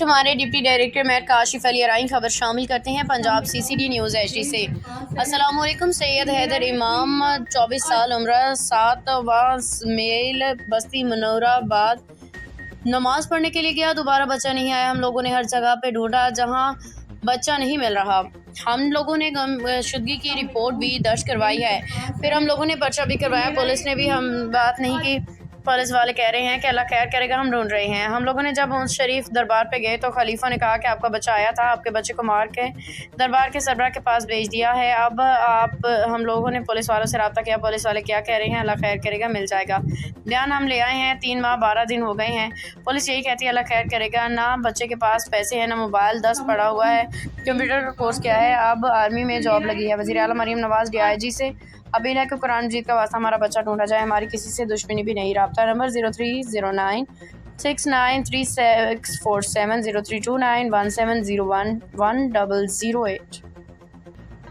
وقت ہمارے deputy director mayor Kashif علی ارائیں خبر شامل کرتے ہیں پنجاب CCD نیوز HD سے۔ السلام علیکم۔ سید حیدر امام 24 سال عمر 7 میل بستی منورہ آباد نماز پڑھنے کے لیے گیا، دوبارہ بچہ نہیں آیا۔ ہم لوگوں نے ہر جگہ پہ ڈھونڈا جہاں بچہ نہیں مل رہا۔ ہم لوگوں نے گمشدگی کی رپورٹ بھی درج کروائی ہے، پھر ہم لوگوں نے پرچہ بھی کروایا، پولیس نے بھی ہم بات نہیں کی۔ پولیس والے کہہ رہے ہیں کہ اللہ خیر کرے گا، ہم ڈھونڈ رہے ہیں۔ ہم لوگوں نے جب ان شریف دربار پہ گئے تو خلیفہ نے کہا کہ آپ کا بچہ آیا تھا، آپ کے بچے کو مار کے دربار کے سربراہ کے پاس بھیج دیا ہے۔ اب ہم لوگوں نے پولیس والوں سے رابطہ کیا، پولیس والے کیا کہہ رہے ہیں، اللہ خیر کرے گا، مل جائے گا۔ بیان ہم لے آئے ہیں، 3 ماہ 12 دن ہو گئے ہیں۔ پولیس یہی کہتی ہے اللہ خیر کرے گا، نہ بچے کے پاس پیسے ہیں، نہ موبائل 10 پڑا ہوا ہے، کمپیوٹر کا کورس کیا ہے، اب آرمی میں جاب لگی ہے۔ وزیر اعلیٰ مریم نواز DIG سے اپیل ہے کہ قرآن مجید کا واسطہ ہمارا بچہ ڈھونڈا جائے، ہماری کسی سے دشمنی بھی نہیں۔ رابطہ نمبر 0309 693647 0329 1701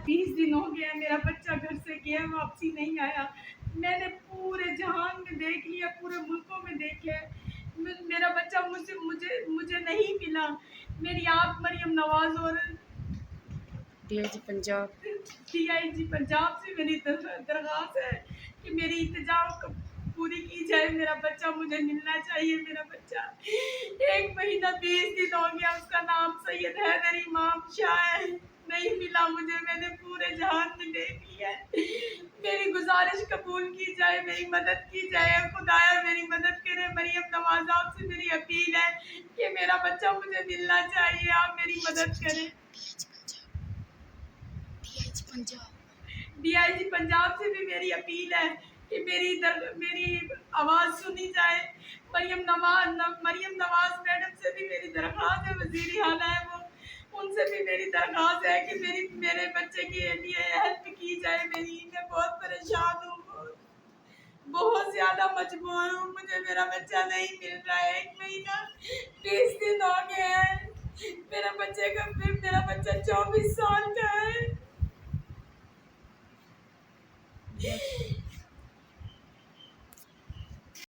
20 دن ہو گیا میرا بچہ گھر سے گیا، واپسی نہیں آیا۔ میں نے پورے جہان میں دیکھ لیا، پورے ملکوں میں دیکھے، میرا بچہ مجھے نہیں ملا۔ میری آپ مریم نواز اور DIG پنجاب سے میری درخواست ہے کہ میری التجا پوری کی جائے، میرا بچہ مجھے ملنا چاہیے۔ میرا بچہ 1 مہینہ 20 دن ہو گیا، اس کا نام سید حیدر امام شاہ ہے، نہیں ملا مجھے۔ میں نے پورے جہان میں دیکھ لیا ہے، میری گزارش قبول کی جائے، میری مدد کی جائے، خدایا میری مدد کرے۔ مریم نواز آپ سے میری اپیل ہے کہ میرا بچہ مجھے ملنا چاہیے، آپ میری مدد کریں۔ DIG پنجاب سے بھی میری اپیل ہے کہ میری آواز سنی جائے۔ مریم نواز میڈم سے بھی میری درخواست ہے، وزیری اعلیٰ ہے وہ، ان سے بھی میری درخواست ہے کہ میرے بچے کے لیے ہیلپ کی جائے۔ میں بہت پریشان ہوں، بہت زیادہ مجبور ہوں، مجھے میرا بچہ نہیں مل رہا ہے۔ 1 مہینہ 20 دن ہو گئے ہیں، میرا بچہ 24 سال کا ہے۔